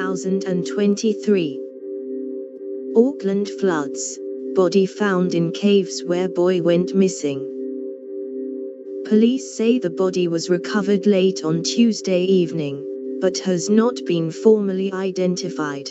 2023. Auckland floods. Body found in caves where boy went missing. Police say the body was recovered late on Tuesday evening, but has not been formally identified.